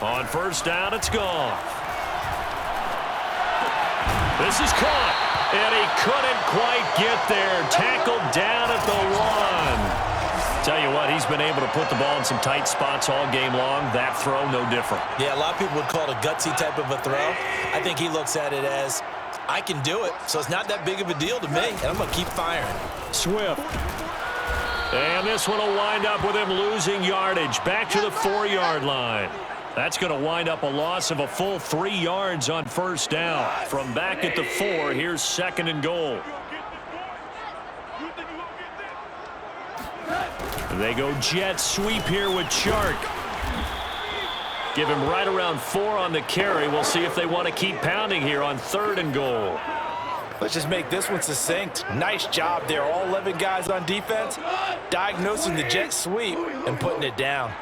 On first down, it's gone. This is caught, and he couldn't quite get there. Tackled down at the 1. Tell you what, he's been able to put the ball in some tight spots all game long. That throw, no different. Yeah, a lot of people would call it a gutsy type of a throw. I think he looks at it as, I can do it, so it's not that big of a deal to me, and I'm going to keep firing. Swift. And this one will wind up with him losing yardage. Back to the 4-yard line. That's going to wind up a loss of a full 3 yards on first down. From back at the 4, here's 2nd and goal. They go jet sweep here with Chark. Give him right around 4 on the carry. We'll see if they want to keep pounding here on 3rd and goal. Let's just make this one succinct. Nice job there. All 11 guys on defense diagnosing the jet sweep and putting it down.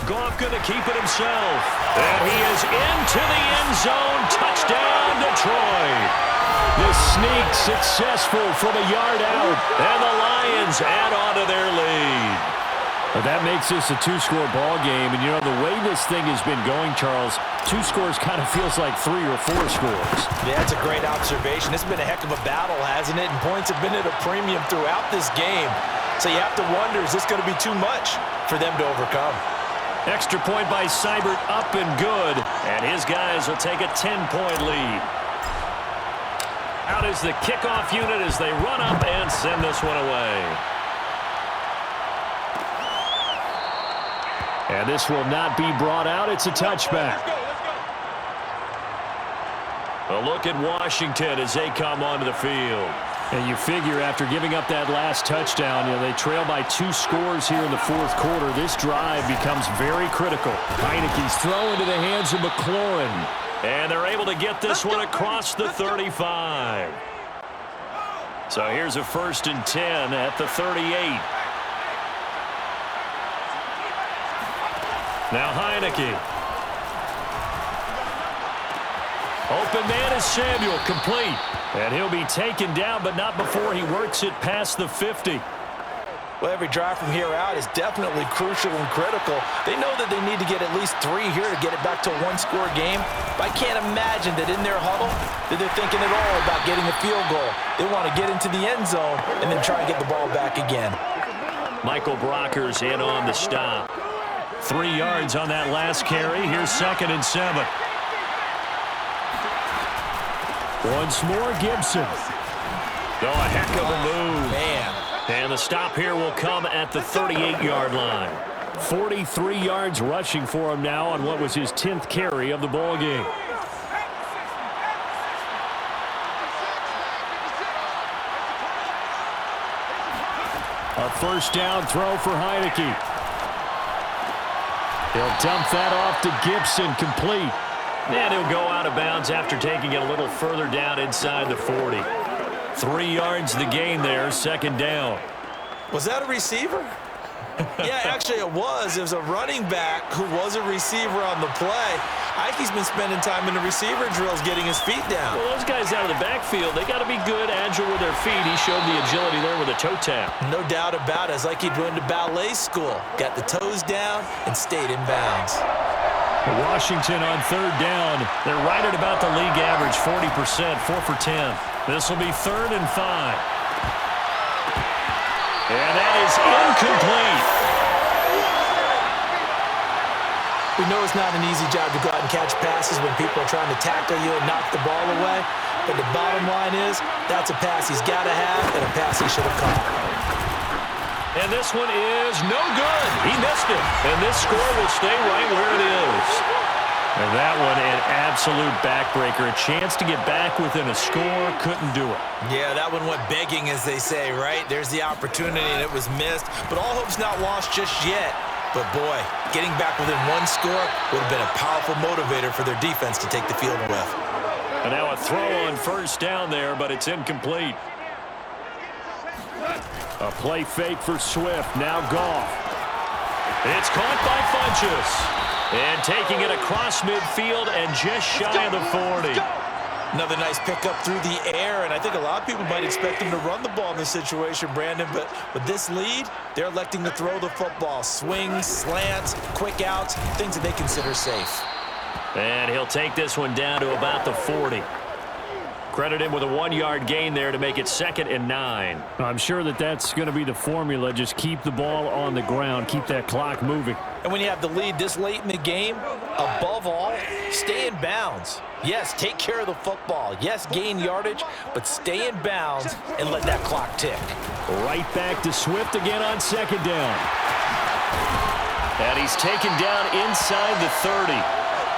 Goff going to keep it himself. And he is into the end zone. Touchdown, Detroit. The sneak successful from a yard out. And the Lions add on to their lead. But that makes this a 2-score ball game. And, you know, the way this thing has been going, Charles, 2 scores kind of feels like 3 or 4 scores. Yeah, that's a great observation. It's been a heck of a battle, hasn't it? And points have been at a premium throughout this game. So you have to wonder, is this going to be too much for them to overcome? Extra point by Seibert, up and good. And his guys will take a 10-point lead. Out is the kickoff unit as they run up and send this one away. And this will not be brought out. It's a touchback. A look at Washington as they come onto the field. And you figure after giving up that last touchdown, you know, they trail by 2 scores here in the 4th quarter. This drive becomes very critical. Heineke's throw into the hands of McLaurin. And they're able to get this one across the 35. So here's a 1st and 10 at the 38. Now Heineke. Open man is Samuel, complete. And he'll be taken down, but not before he works it past the 50. Well, every drive from here out is definitely crucial and critical. They know that they need to get at least 3 here to get it back to a 1-score game. But I can't imagine that in their huddle that they're thinking at all about getting a field goal. They want to get into the end zone and then try and get the ball back again. Michael Brocker's in on the stop. 3 yards on that last carry. Here's 2nd and 7. Once more, Gibson. Oh, a heck of a move. Man. And the stop here will come at the 38-yard line. 43 yards rushing for him now on what was his 10th carry of the ball game. A first down throw for Heineke. He'll dump that off to Gibson, complete. And he'll go out of bounds after taking it a little further down inside the 40. 3 yards the gain there, 2nd down. Was that a receiver? Yeah, actually it was. It was a running back who was a receiver on the play. Ike's been spending time in the receiver drills getting his feet down. Well, those guys out of the backfield, they got to be good, agile with their feet. He showed the agility there with a toe tap. No doubt about it. It's like he'd went to ballet school. Got the toes down and stayed in bounds. Washington on 3rd down. They're right at about the league average, 40%, 4 for 10. This will be 3rd and 5. And that is incomplete. We know it's not an easy job to go out and catch passes when people are trying to tackle you and knock the ball away. But the bottom line is, that's a pass he's got to have and a pass he should have caught. And this one is no good. He missed it. And this score will stay right where it is. And that one, an absolute backbreaker. A chance to get back within a score, couldn't do it. Yeah, that one went begging, as they say, right? There's the opportunity, and it was missed. But all hope's not lost just yet. But, boy, getting back within 1 score would have been a powerful motivator for their defense to take the field with. And now a throw on first down there, but it's incomplete. A play fake for Swift. Now Goff. It's caught by Funchess. And taking it across midfield and just shy of the 40. Another nice pickup through the air, and I think a lot of people might expect him to run the ball in this situation, Brandon, but with this lead, they're electing to throw the football. Swings, slants, quick outs, things that they consider safe. And he'll take this one down to about the 40. Credit him with a 1-yard gain there to make it 2nd and 9. I'm sure that's going to be the formula. Just keep the ball on the ground. Keep that clock moving. And when you have the lead this late in the game, above all, stay in bounds. Yes, take care of the football. Yes, gain yardage, but stay in bounds and let that clock tick. Right back to Swift again on 2nd down. And he's taken down inside the 30.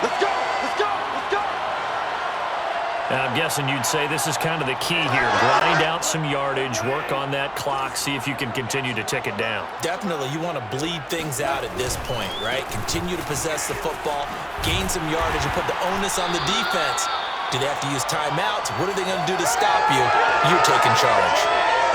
Let's go! Let's go! Let's go! And I'm guessing you'd say this is kind of the key here. Grind out some yardage, work on that clock, see if you can continue to tick it down. Definitely, you want to bleed things out at this point, right? Continue to possess the football, gain some yardage, and put the onus on the defense. Do they have to use timeouts? What are they going to do to stop you? You're taking charge.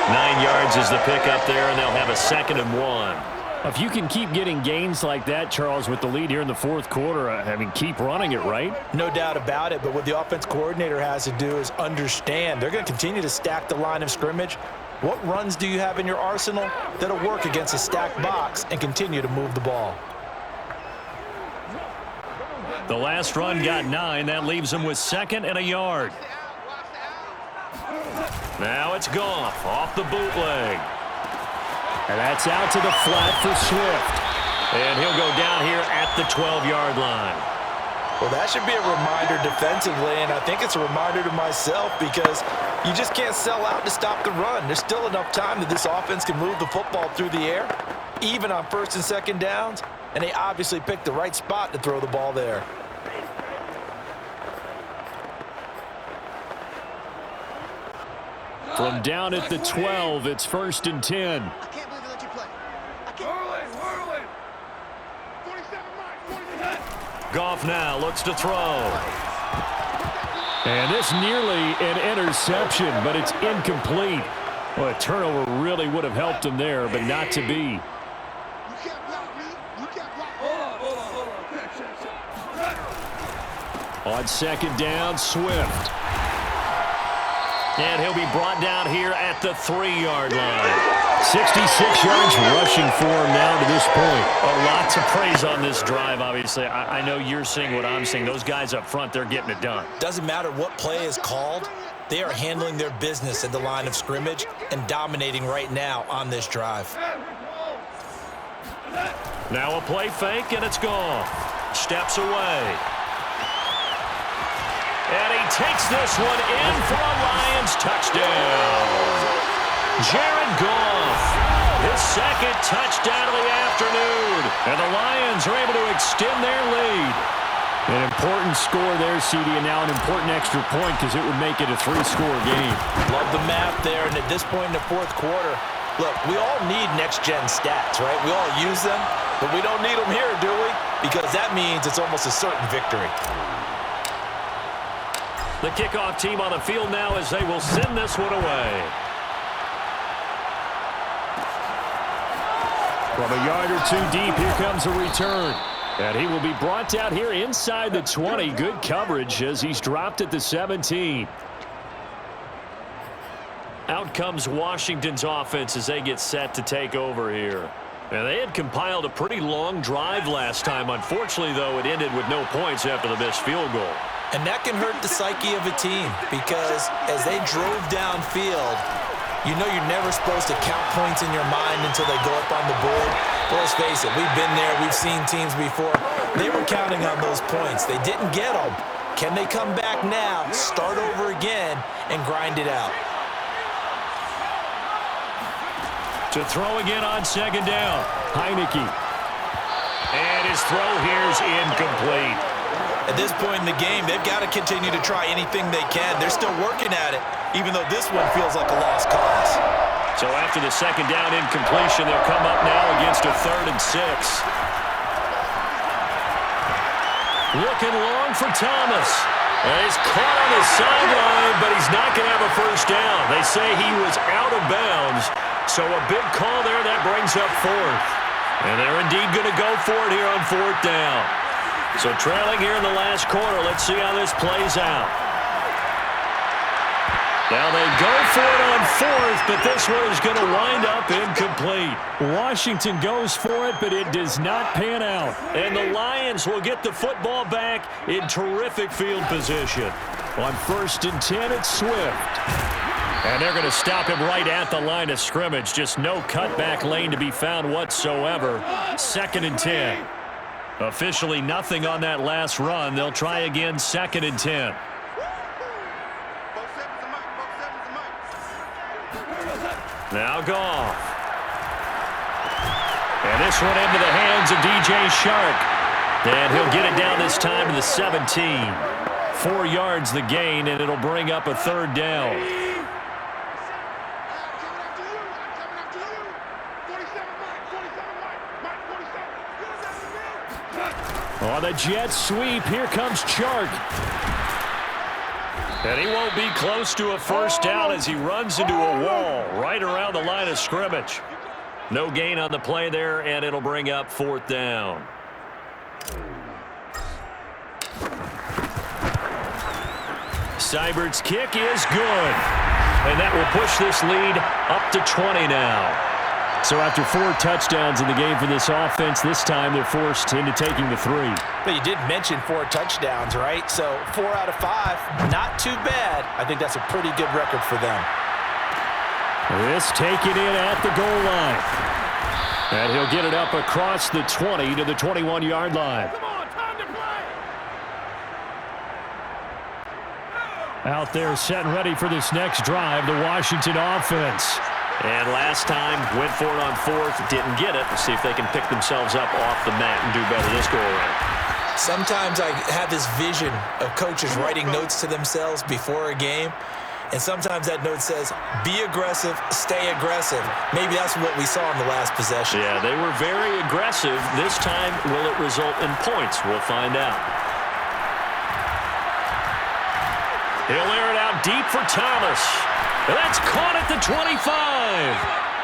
9 yards is the pickup there, and they'll have a 2nd and 1. If you can keep getting gains like that, Charles, with the lead here in the 4th quarter, I mean, keep running it, right? No doubt about it, but what the offense coordinator has to do is understand they're going to continue to stack the line of scrimmage. What runs do you have in your arsenal that'll work against a stacked box and continue to move the ball? The last run got 9. That leaves him with 2nd and a yard. Now it's Goff off the bootleg. And that's out to the flat for Swift. And he'll go down here at the 12-yard line. Well, that should be a reminder defensively, and I think it's a reminder to myself because you just can't sell out to stop the run. There's still enough time that this offense can move the football through the air, even on 1st and 2nd downs, and they obviously picked the right spot to throw the ball there. From down at the 12, it's 1st and 10. I can't believe they let you play. I can't. Whirling. 47 right, 47. Goff now looks to throw. And this nearly an interception, but it's incomplete. Well, a turnover really would have helped him there, but not to be. You can't block me. You can't block me. Hold on. On 2nd down, Swift. And he'll be brought down here at the 3-yard line. 66 yards rushing for him now to this point. A lot to praise on this drive, obviously. I know you're seeing what I'm seeing. Those guys up front, they're getting it done. Doesn't matter what play is called. They are handling their business at the line of scrimmage and dominating right now on this drive. Now a play fake, and it's gone. Steps away. And he takes this one in for a Lions touchdown. Jared Goff, his 2nd touchdown of the afternoon. And the Lions are able to extend their lead. An important score there, CD, and now an important extra point because it would make it a 3-score game. Love the math there, and at this point in the 4th quarter, look, we all need next-gen stats, right? We all use them, but we don't need them here, do we? Because that means it's almost a certain victory. The kickoff team on the field now as they will send this one away. From a yard or 2 deep, here comes a return. And he will be brought down here inside the 20. Good coverage as he's dropped at the 17. Out comes Washington's offense as they get set to take over here. And they had compiled a pretty long drive last time. Unfortunately, though, it ended with no points after the missed field goal. And that can hurt the psyche of a team because as they drove downfield, you know you're never supposed to count points in your mind until they go up on the board. But let's face it, we've been there. We've seen teams before. They were counting on those points. They didn't get them. Can they come back now, start over again, and grind it out? To throw again on 2nd down. Heineke. And his throw here's incomplete. At this point in the game, they've got to continue to try anything they can. They're still working at it, even though this one feels like a lost cause. So after the 2nd down incompletion, they'll come up now against a 3rd and 6. Looking long for Thomas. And he's caught on his sideline, but he's not going to have a 1st down. They say he was out of bounds. So a big call there that brings up 4th. And they're indeed going to go for it here on 4th down. So trailing here in the last quarter, let's see how this plays out. Now they go for it on fourth, but this one is going to wind up incomplete. Washington goes for it, but it does not pan out. And the Lions will get the football back in terrific field position. On 1st and 10, it's Swift. And they're going to stop him right at the line of scrimmage. Just no cutback lane to be found whatsoever. 2nd and 10. Officially nothing on that last run. They'll try again 2nd and 10. Now Goff. And this one into the hands of DJ Shark. And he'll get it down this time to the 17. 4 yards the gain, and it'll bring up a 3rd down. On the jet sweep, here comes Chark. And he won't be close to a 1st down as he runs into a wall right around the line of scrimmage. No gain on the play there, and it'll bring up 4th down. Seibert's kick is good. And that will push this lead up to 20 now. So after 4 touchdowns in the game for this offense, this time they're forced into taking the 3. But you did mention 4 touchdowns, right? So 4 out of 5, not too bad. I think that's a pretty good record for them. This taken in at the goal line. And he'll get it up across the 20 to the 21-yard line. Come on, time to play. Out there set and ready for this next drive, the Washington offense. And last time, went for it on 4th, didn't get it. Let's see if they can pick themselves up off the mat and do better this go-around. Sometimes I have this vision of coaches writing notes to themselves before a game, and sometimes that note says, be aggressive, stay aggressive. Maybe that's what we saw in the last possession. Yeah, they were very aggressive. This time, will it result in points? We'll find out. He'll air it out deep for Thomas. And that's caught at the 25.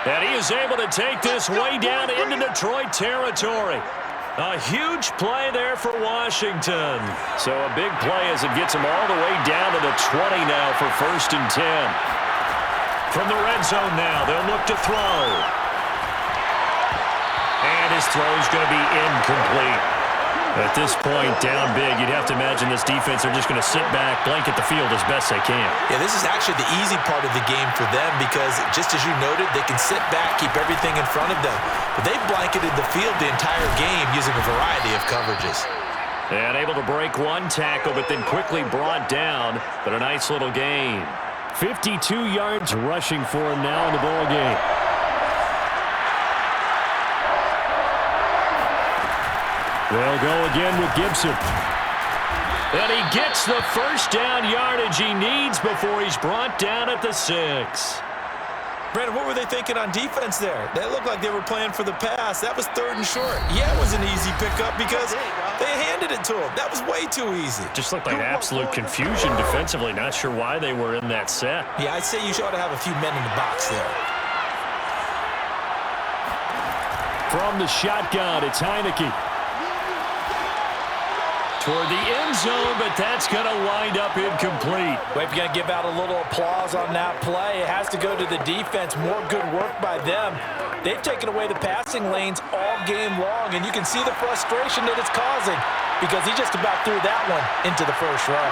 And he is able to take this way down into Detroit territory. A huge play there for Washington. So a big play as it gets him all the way down to the 20 now for 1st and 10. From the red zone now, they'll look to throw. And his throw is going to be incomplete. At this point, down big, you'd have to imagine this defense are just going to sit back, blanket the field as best they can. Yeah, this is actually the easy part of the game for them because, just as you noted, they can sit back, keep everything in front of them. But they've blanketed the field the entire game using a variety of coverages. And able to break 1 tackle, but then quickly brought down. But a nice little gain. 52 yards rushing for him now in the ball game. They'll go again with Gibson. And he gets the 1st down yardage he needs before he's brought down at the 6. Brandon, what were they thinking on defense there? They looked like they were playing for the pass. That was 3rd and short. Yeah, it was an easy pickup because they handed it to him. That was way too easy. Just looked like absolute confusion defensively. Not sure why they were in that set. Yeah, I'd say you ought to have a few men in the box there. From the shotgun, it's Heineke. Toward the end zone, but that's going to wind up incomplete. Well, if you're going to give out a little applause on that play, it has to go to the defense. More good work by them. They've taken away the passing lanes all game long, and you can see the frustration that it's causing because he just about threw that one into the 1st row.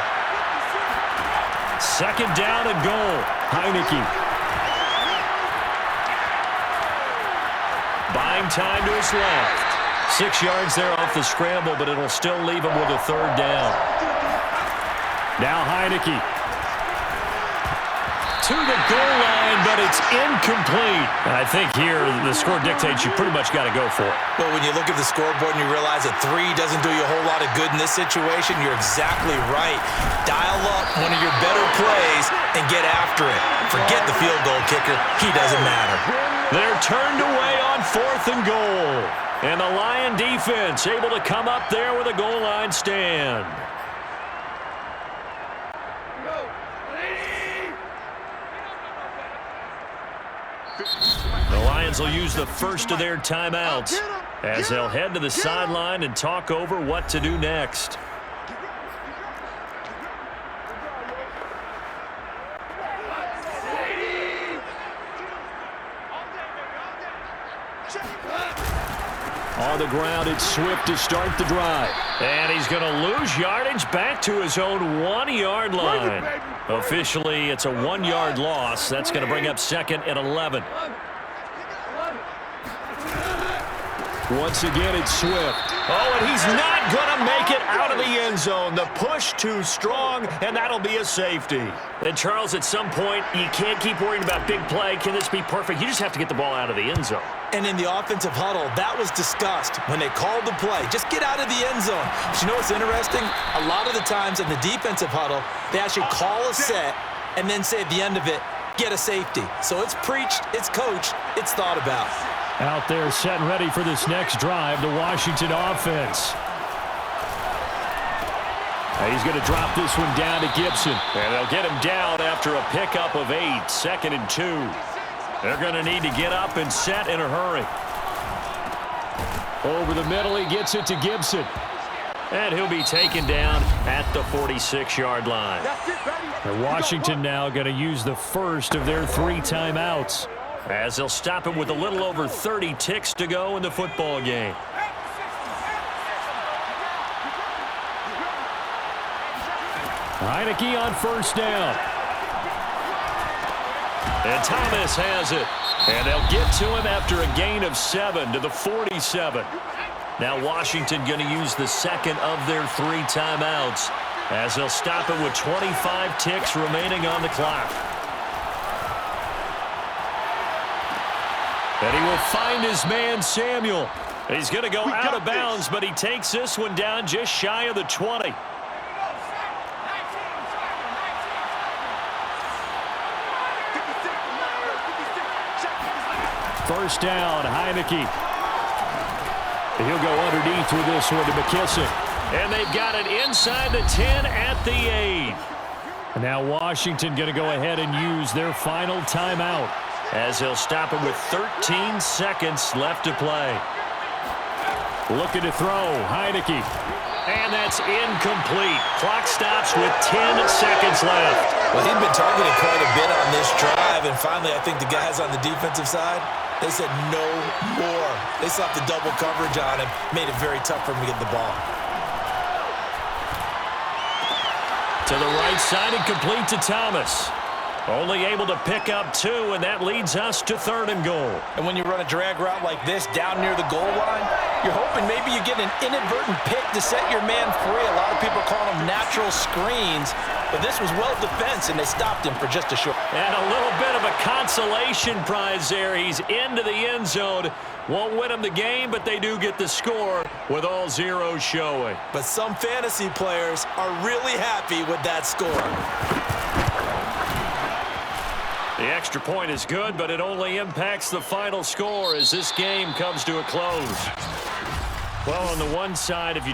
2nd down and goal. Heineke. Buying time to his left. 6 yards there off the scramble, but it'll still leave him with a 3rd down. Now Heineke. To the goal line, but it's incomplete. I think here the score dictates you pretty much got to go for it. Well, when you look at the scoreboard and you realize that 3 doesn't do you a whole lot of good in this situation, you're exactly right. Dial up one of your better plays and get after it. Forget the field goal kicker. He doesn't matter. They're turned away on 4th and goal. And the Lion defense able to come up there with a goal line stand. The Lions will use the first of their timeouts as they'll head to the sideline and talk over what to do next. On the ground, it's Swift to start the drive. And he's going to lose yardage back to his own 1-yard line. Officially, it's a 1-yard loss. That's going to bring up 2nd and 11. Once again, it's Swift. Oh, and he's not going to make it out of the end zone. The push too strong, and that'll be a safety. And, Charles, at some point, you can't keep worrying about big play. Can this be perfect? You just have to get the ball out of the end zone. And in the offensive huddle, that was discussed when they called the play. Just get out of the end zone. But you know what's interesting? A lot of the times in the defensive huddle, they actually call a set and then say at the end of it, get a safety. So it's preached, it's coached, it's thought about. Out there set and ready for this next drive, the Washington offense. He's going to drop this one down to Gibson. And they'll get him down after a pickup of 8, 2nd and 2. They're going to need to get up and set in a hurry. Over the middle, he gets it to Gibson. And he'll be taken down at the 46-yard line. And Washington now going to use the first of their 3 timeouts. As they'll stop him with a little over 30 ticks to go in the football game. Heineke on first down. And Thomas has it. And they'll get to him after a gain of 7 to the 47. Now Washington going to use the second of their 3 timeouts as they'll stop him with 25 ticks remaining on the clock. And he will find his man, Samuel. He's going to go out of bounds, but he takes this one down just shy of the 20. First down, Heineke. He'll go underneath with this one to McKissick. And they've got it inside the 10 at the 8. And now Washington going to go ahead and use their final timeout. As he'll stop him with 13 seconds left to play. Looking to throw, Heineke. And that's incomplete. Clock stops with 10 seconds left. Well, he'd been targeted quite a bit on this drive, and finally I think the guys on the defensive side, they said no more. They slapped the double coverage on him, made it very tough for him to get the ball. To the right side and complete to Thomas. Only able to pick up 2, and that leads us to 3rd and goal. And when you run a drag route like this down near the goal line, you're hoping maybe you get an inadvertent pick to set your man free. A lot of people call them natural screens, but this was well defense, and they stopped him for just a short. And a little bit of a consolation prize there. He's into the end zone. Won't win him the game, but they do get the score with all zeros showing. But some fantasy players are really happy with that score. The extra point is good, but it only impacts the final score as this game comes to a close. Well, on the one side, if you